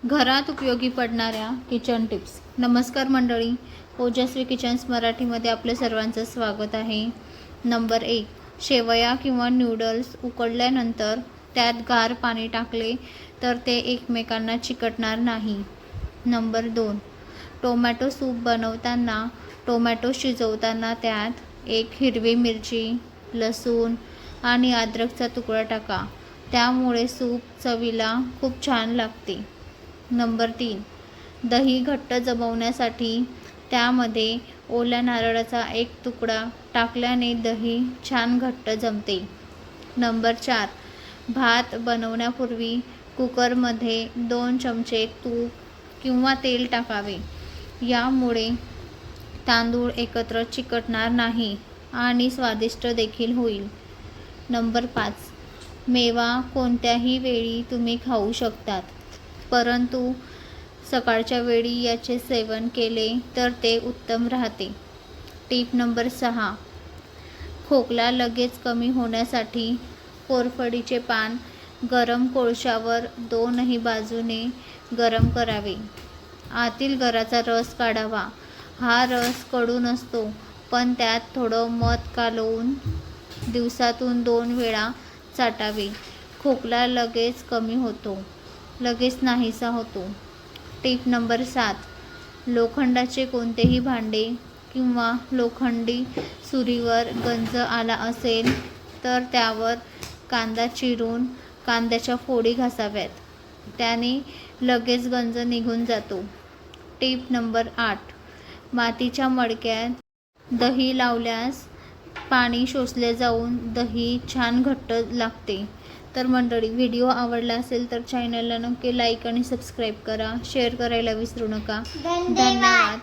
घरात उपयोगी पडणाऱ्या किचन टिप्स. नमस्कार मंडळी, ओजस्वी किचन्स मराठीमध्ये आपलं सर्वांचं स्वागत आहे. नंबर 1, शेवया किंवा नूडल्स उकडल्यानंतर त्यात गार पाणी टाकले तर ते एकमेकांना चिकटणार नाही. नंबर 2, टोमॅटो सूप बनवताना टोमॅटो शिजवताना त्यात एक हिरवी मिरची, लसूण आणि अद्रकचा तुकडा टाका. त्यामुळे सूप चवीला खूप छान लागते. नंबर 3, दही घट्ट जमवण्यासाठी त्यामध्ये ओल्या नारळाचा एक तुकडा टाकल्याने दही छान घट्ट जमते. नंबर 4, भात बनवण्यापूर्वी कुकरमध्ये 2 चमचे तूप किंवा तेल टाकावे. यामुळे तांदूळ एकत्र चिकटणार नाही आणि स्वादिष्ट देखील होईल. नंबर 5, मेवा कोणत्याही वेळी तुम्ही खाऊ शकतात, परंतु सकाळच्या वेळी याचे सेवन केले तर ते उत्तम राहते. टीप नंबर 6, खोकला लगेच कमी होण्यासाठी कोरफडीचे पान गरम कोळशावर दोनही बाजूने गरम करावे. आतील गराचा रस काढावा. हा रस कडू नसतो, पण त्यात थोडं मध कालवून दिवसातून 2 वेळा चाटावे. खोकला लगेच नाहीसा होतो. टीप नंबर 7, लोखंडाचे कोणतेही भांडे किंवा लोखंडी सुरीवर गंज आला असेल तर त्यावर कांदा चिरून कांद्याच्या फोडी घासाव्यात. त्याने लगेच गंज निघून जातो. टीप नंबर 8, मातीच्या मडक्यात दही लावल्यास पाणी शोषले जाऊन दही छान घट्ट लागते. तर मंडळी, व्हिडिओ आवडला असेल तर चॅनलला नक्की लाईक आणि सबस्क्राईब करा. शेअर करायला विसरू नका. धन्यवाद.